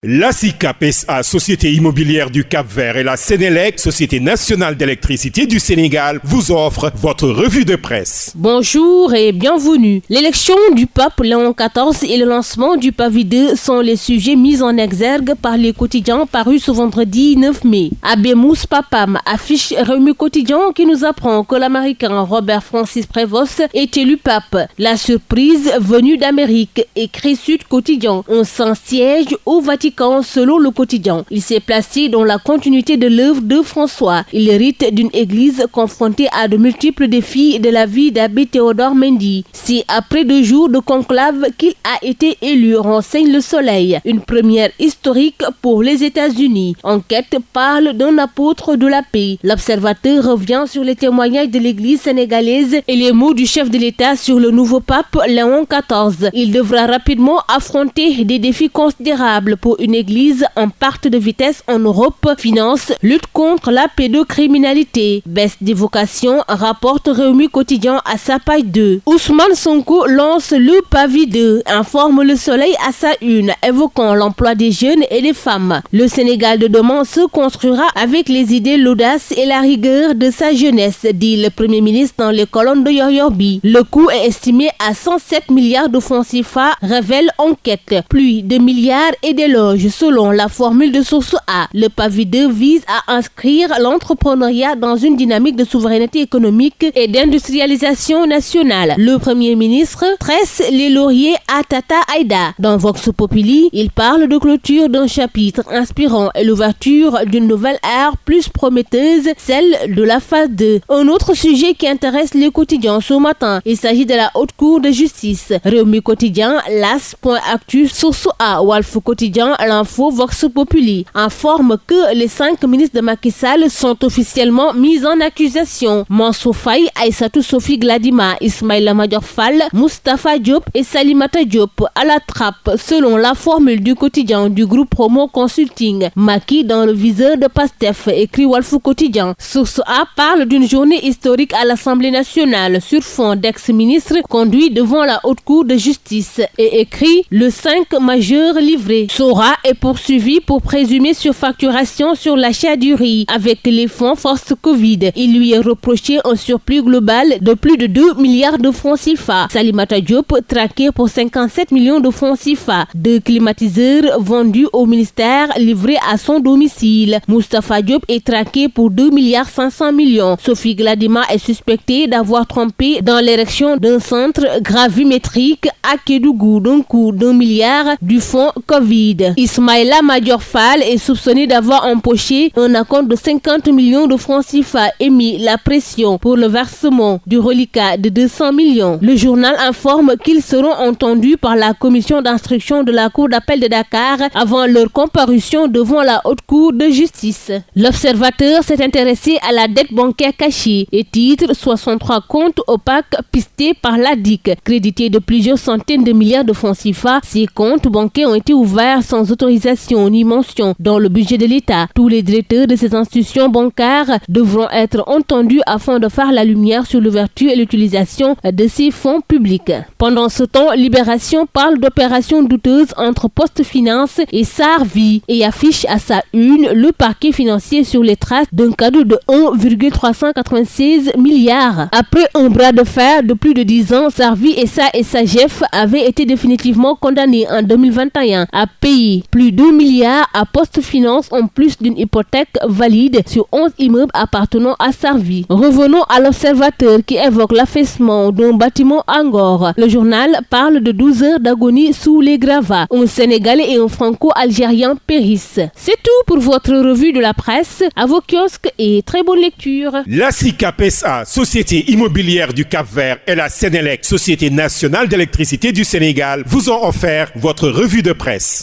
La SICAP SA, Société immobilière du Cap-Vert, et la Sénélec, Société nationale d'électricité du Sénégal, vous offrent votre revue de presse. Bonjour et bienvenue. L'élection du pape Léon XIV et le lancement du Pavis 2 sont les sujets mis en exergue par les quotidiens parus ce vendredi 9 mai. Abemous Papam affiche Rewmi Quotidien qui nous apprend que l'Américain Robert Francis Prévost est élu pape. La surprise venue d'Amérique, écrit Sud Quotidien. On s'en siège au Vatican selon le quotidien. Il s'est placé dans la continuité de l'œuvre de François. Il hérite d'une église confrontée à de multiples défis de la vie d'abbé Théodore Mendy. C'est après 2 jours de conclave qu'il a été élu, renseigne Le Soleil. Une première historique pour les États-Unis. Enquête parle d'un apôtre de la paix. L'Observateur revient sur les témoignages de l'église sénégalaise et les mots du chef de l'État sur le nouveau pape Léon XIV. Il devra rapidement affronter des défis considérables pour une église en perte de vitesse en Europe. Finance, lutte contre la pédocriminalité, baisse des vocations, rapporte Rewmi Quotidien à sa page 2. Ousmane Sonko lance le Pavis 2, informe Le Soleil à sa une, évoquant l'emploi des jeunes et des femmes. Le Sénégal de demain se construira avec les idées, l'audace et la rigueur de sa jeunesse, dit le Premier ministre dans les colonnes de Yoyorbi. Le coût est estimé à 107 milliards de francs CFA, révèle enquête. Plus de milliards et d'éloges selon la formule de Source A. Le Pavis 2 vise à inscrire l'entrepreneuriat dans une dynamique de souveraineté économique et d'industrialisation nationale. Le Premier ministre tresse les lauriers à Tata Aïda. Dans Vox Populi, il parle de clôture d'un chapitre inspirant et l'ouverture d'une nouvelle ère plus prometteuse, celle de la phase 2. Un autre sujet qui intéresse les quotidiens ce matin, il s'agit de la Haute Cour de justice. Rewmi Quotidien, L'As.actu, Source A, Walf Quotidien, L'Info, Vox Populi informe que les 5 ministres de Macky Sall sont officiellement mis en accusation. Mansour Faye, Aïssatou Sophie Gladima, Ismaïla Madior Fall, Moustapha Diop et Salimata Diop à la trappe selon la formule du quotidien du groupe Promo Consulting. Macky dans le viseur de Pastef, écrit Walf Quotidien. Source A parle d'une journée historique à l'Assemblée nationale sur fond d'ex-ministres conduits devant la Haute Cour de justice et écrit le 5 majeur livré. Sora est poursuivi pour présumée surfacturation sur l'achat du riz avec les fonds force Covid. Il lui est reproché un surplus global de plus de 2 milliards de francs CFA. Salimata Diop traqué pour 57 millions de francs CFA. 2 climatiseurs vendus au ministère livrés à son domicile. Moustapha Diop est traqué pour 2 milliards 500 millions. Sophie Gladima est suspectée d'avoir trompé dans l'érection d'un centre gravimétrique à Kédougou d'un coût d'1 milliard du fonds Covid. Ismaïla Madior Fall est soupçonné d'avoir empoché un acompte de 50 millions de francs CFA et mis la pression pour le versement du reliquat de 200 millions. Le journal informe qu'ils seront entendus par la commission d'instruction de la Cour d'appel de Dakar avant leur comparution devant la Haute Cour de justice. L'Observateur s'est intéressé à la dette bancaire cachée et titre 63 comptes opaques pistés par la DIC. Crédités de plusieurs centaines de milliards de francs CFA, ces comptes bancaires ont été ouverts sans autorisation ni mention dans le budget de l'État. Tous les directeurs de ces institutions bancaires devront être entendus afin de faire la lumière sur l'ouverture et l'utilisation de ces fonds publics. Pendant ce temps, Libération parle d'opérations douteuses entre Poste Finance et Sarvi et affiche à sa une le parquet financier sur les traces d'un cadeau de 1,396 milliards. Après un bras de fer de plus de 10 ans, Sarvi et SAGEF avaient été définitivement condamnés en 2021 à payer plus de 2 milliards à Poste Finance en plus d'une hypothèque valide sur 11 immeubles appartenant à Sarvi. Revenons à l'Observateur qui évoque l'affaissement d'un bâtiment à Ngor. Le journal parle de 12 heures d'agonie sous les gravats. Un Sénégalais et un Franco-Algérien périssent. C'est tout pour votre revue de la presse. À vos kiosques et très bonne lecture. La SICAP SA, Société immobilière du Cap-Vert, et la Sénélec, Société nationale d'électricité du Sénégal, vous ont offert votre revue de presse.